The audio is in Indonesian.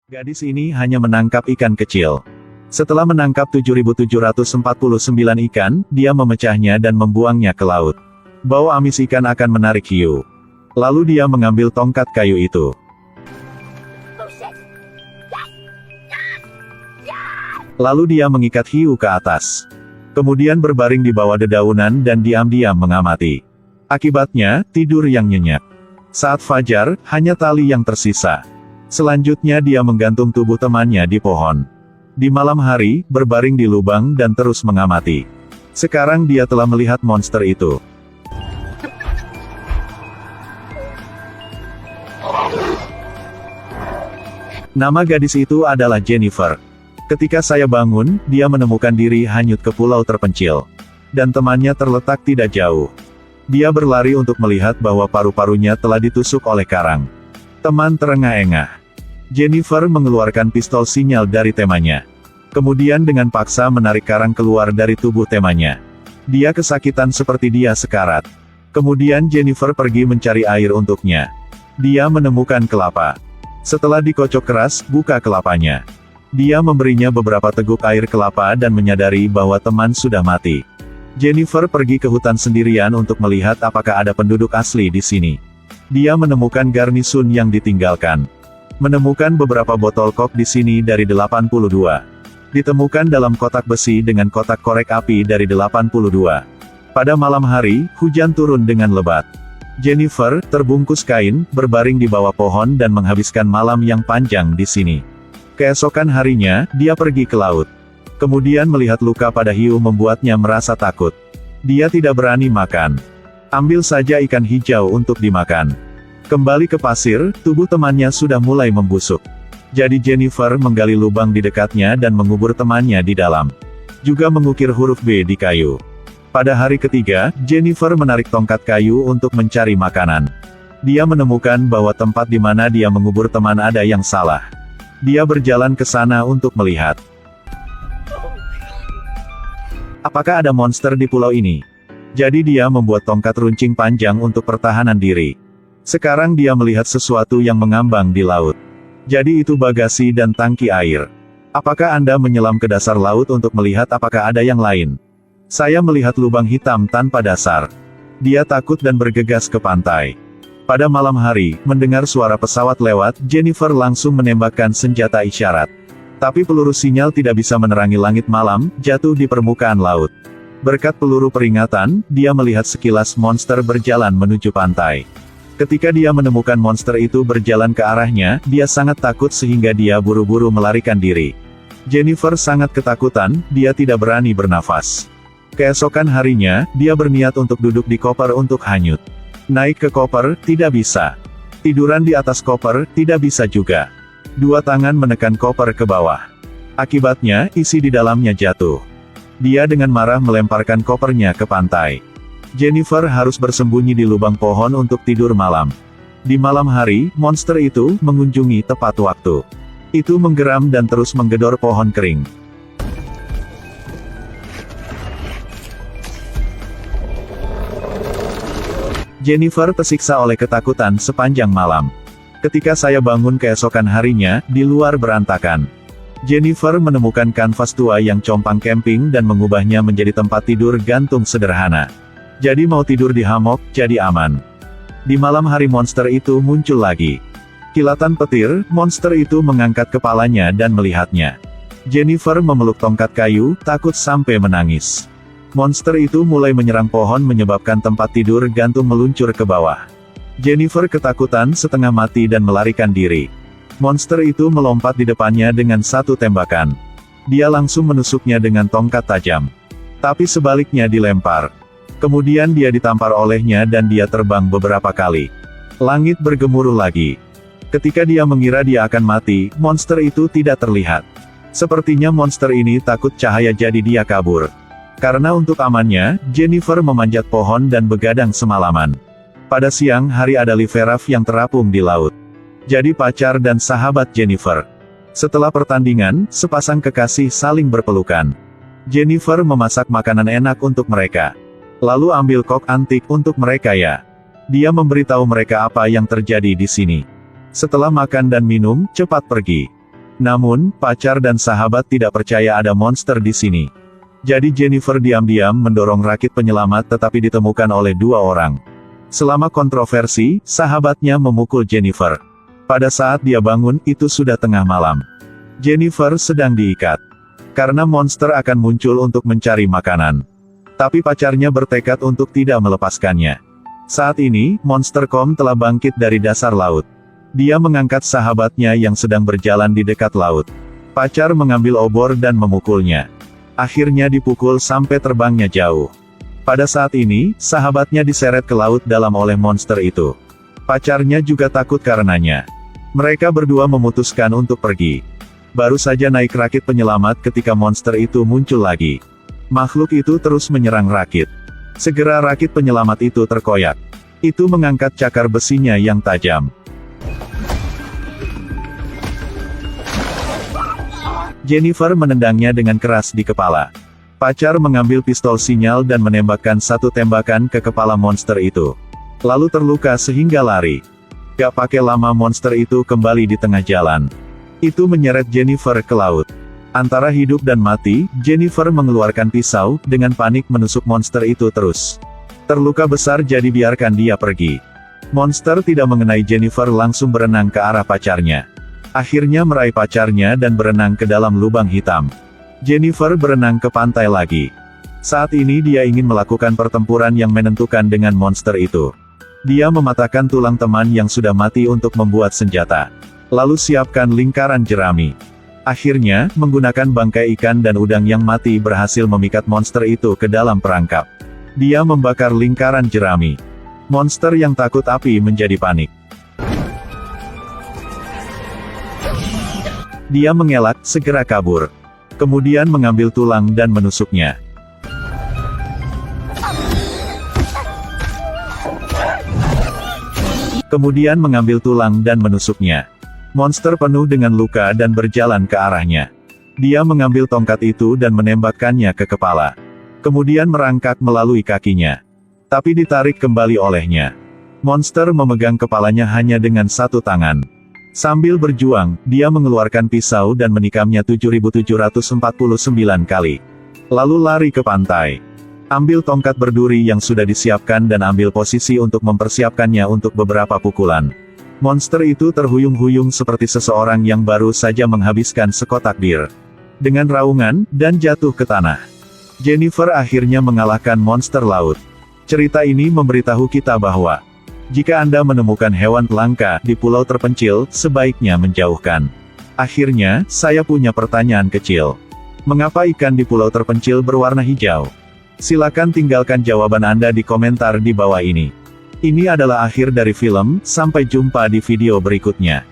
Gadis ini hanya menangkap ikan kecil. Setelah menangkap 7.749 ikan, dia memecahnya dan membuangnya ke laut. Bau amis ikan akan menarik hiu. Lalu dia mengambil tongkat kayu itu. Lalu dia mengikat hiu ke atas. Kemudian berbaring di bawah dedaunan dan diam-diam mengamati. Akibatnya, tidur yang nyenyak. Saat fajar, hanya tali yang tersisa. Selanjutnya dia menggantung tubuh temannya di pohon. Di malam hari, berbaring di lubang dan terus mengamati. Sekarang dia telah melihat monster itu. Nama gadis itu adalah Jennifer. Ketika saya bangun, dia menemukan diri hanyut ke pulau terpencil. Dan temannya terletak tidak jauh. Dia berlari untuk melihat bahwa paru-parunya telah ditusuk oleh karang. Teman terengah-engah. Jennifer mengeluarkan pistol sinyal dari temanya. Kemudian dengan paksa menarik karang keluar dari tubuh temanya. Dia kesakitan seperti dia sekarat. Kemudian Jennifer pergi mencari air untuknya. Dia menemukan kelapa. Setelah dikocok keras, buka kelapanya. Dia memberinya beberapa teguk air kelapa dan menyadari bahwa teman sudah mati. Jennifer pergi ke hutan sendirian untuk melihat apakah ada penduduk asli di sini. Dia menemukan garnisun yang ditinggalkan. Menemukan beberapa botol kok di sini dari 82. Ditemukan dalam kotak besi dengan kotak korek api dari 82. Pada malam hari, hujan turun dengan lebat. Jennifer, terbungkus kain, berbaring di bawah pohon dan menghabiskan malam yang panjang di sini. Keesokan harinya, dia pergi ke laut. Kemudian melihat luka pada hiu membuatnya merasa takut. Dia tidak berani makan. Ambil saja ikan hijau untuk dimakan. Kembali ke pasir, tubuh temannya sudah mulai membusuk. Jadi Jennifer menggali lubang di dekatnya dan mengubur temannya di dalam. Juga mengukir huruf B di kayu. Pada hari ketiga, Jennifer menarik tongkat kayu untuk mencari makanan. Dia menemukan bahwa tempat di mana dia mengubur teman ada yang salah. Dia berjalan ke sana untuk melihat. Apakah ada monster di pulau ini? Jadi dia membuat tongkat runcing panjang untuk pertahanan diri. Sekarang dia melihat sesuatu yang mengambang di laut. Jadi itu bagasi dan tangki air. Apakah Anda menyelam ke dasar laut untuk melihat apakah ada yang lain? Saya melihat lubang hitam tanpa dasar. Dia takut dan bergegas ke pantai. Pada malam hari, mendengar suara pesawat lewat, Jennifer langsung menembakkan senjata isyarat. Tapi peluru sinyal tidak bisa menerangi langit malam, jatuh di permukaan laut. Berkat peluru peringatan, dia melihat sekilas monster berjalan menuju pantai. Ketika dia menemukan monster itu berjalan ke arahnya, dia sangat takut sehingga dia buru-buru melarikan diri. Jennifer sangat ketakutan, dia tidak berani bernafas. Keesokan harinya, dia berniat untuk duduk di koper untuk hanyut. Naik ke koper, tidak bisa. Tiduran di atas koper, tidak bisa juga. Dua tangan menekan koper ke bawah. Akibatnya, isi di dalamnya jatuh. Dia dengan marah melemparkan kopernya ke pantai. Jennifer harus bersembunyi di lubang pohon untuk tidur malam. Di malam hari, monster itu mengunjungi tepat waktu. Itu menggeram dan terus menggedor pohon kering. Jennifer tersiksa oleh ketakutan sepanjang malam. Ketika saya bangun keesokan harinya, di luar berantakan. Jennifer menemukan kanvas tua yang compang camping dan mengubahnya menjadi tempat tidur gantung sederhana. Jadi mau tidur di hammock, jadi aman. Di malam hari monster itu muncul lagi. Kilatan petir, monster itu mengangkat kepalanya dan melihatnya. Jennifer memeluk tongkat kayu, takut sampai menangis. Monster itu mulai menyerang pohon menyebabkan tempat tidur gantung meluncur ke bawah. Jennifer ketakutan setengah mati dan melarikan diri. Monster itu melompat di depannya dengan satu tembakan. Dia langsung menusuknya dengan tongkat tajam. Tapi sebaliknya dilempar. Kemudian dia ditampar olehnya dan dia terbang beberapa kali. Langit bergemuruh lagi. Ketika dia mengira dia akan mati, monster itu tidak terlihat. Sepertinya monster ini takut cahaya jadi dia kabur. Karena untuk amannya, Jennifer memanjat pohon dan begadang semalaman. Pada siang hari ada Liveraf yang terapung di laut. Jadi pacar dan sahabat Jennifer. Setelah pertandingan, sepasang kekasih saling berpelukan. Jennifer memasak makanan enak untuk mereka. Lalu ambil kok antik untuk mereka ya. Dia memberitahu mereka apa yang terjadi di sini. Setelah makan dan minum, cepat pergi. Namun, pacar dan sahabat tidak percaya ada monster di sini. Jadi Jennifer diam-diam mendorong rakit penyelamat tetapi ditemukan oleh dua orang. Selama kontroversi, sahabatnya memukul Jennifer. Pada saat dia bangun, itu sudah tengah malam. Jennifer sedang diikat. Karena monster akan muncul untuk mencari makanan. Tapi pacarnya bertekad untuk tidak melepaskannya. Saat ini, monster Kom telah bangkit dari dasar laut. Dia mengangkat sahabatnya yang sedang berjalan di dekat laut. Pacar mengambil obor dan memukulnya. Akhirnya dipukul sampai terbangnya jauh. Pada saat ini, sahabatnya diseret ke laut dalam oleh monster itu. Pacarnya juga takut karenanya. Mereka berdua memutuskan untuk pergi. Baru saja naik rakit penyelamat ketika monster itu muncul lagi. Makhluk itu terus menyerang rakit. Segera rakit penyelamat itu terkoyak. Itu mengangkat cakar besinya yang tajam. Jennifer menendangnya dengan keras di kepala. Pacar mengambil pistol sinyal dan menembakkan satu tembakan ke kepala monster itu. Lalu terluka sehingga lari. Gak pakai lama monster itu kembali di tengah jalan. Itu menyeret Jennifer ke laut. Antara hidup dan mati, Jennifer mengeluarkan pisau, dengan panik menusuk monster itu terus. Terluka besar jadi biarkan dia pergi. Monster tidak mengenai Jennifer langsung berenang ke arah pacarnya. Akhirnya meraih pacarnya dan berenang ke dalam lubang hitam. Jennifer berenang ke pantai lagi. Saat ini dia ingin melakukan pertempuran yang menentukan dengan monster itu. Dia mematahkan tulang teman yang sudah mati untuk membuat senjata. Lalu siapkan lingkaran jerami. Akhirnya, menggunakan bangkai ikan dan udang yang mati berhasil memikat monster itu ke dalam perangkap. Dia membakar lingkaran jerami. Monster yang takut api menjadi panik. Dia mengelak, segera kabur. Kemudian mengambil tulang dan menusuknya. Kemudian mengambil tulang dan menusuknya. Monster penuh dengan luka dan berjalan ke arahnya. Dia mengambil tongkat itu dan menembakkannya ke kepala. Kemudian merangkak melalui kakinya. Tapi ditarik kembali olehnya. Monster memegang kepalanya hanya dengan satu tangan. Sambil berjuang, dia mengeluarkan pisau dan menikamnya 7.749 kali. Lalu lari ke pantai. Ambil tongkat berduri yang sudah disiapkan dan ambil posisi untuk mempersiapkannya untuk beberapa pukulan. Monster itu terhuyung-huyung seperti seseorang yang baru saja menghabiskan sekotak bir. Dengan raungan, dan jatuh ke tanah. Jennifer akhirnya mengalahkan monster laut. Cerita ini memberitahu kita bahwa jika Anda menemukan hewan langka di pulau terpencil, sebaiknya menjauhkan. Akhirnya, saya punya pertanyaan kecil. Mengapa ikan di pulau terpencil berwarna hijau? Silakan tinggalkan jawaban Anda di komentar di bawah ini. Ini adalah akhir dari film, sampai jumpa di video berikutnya.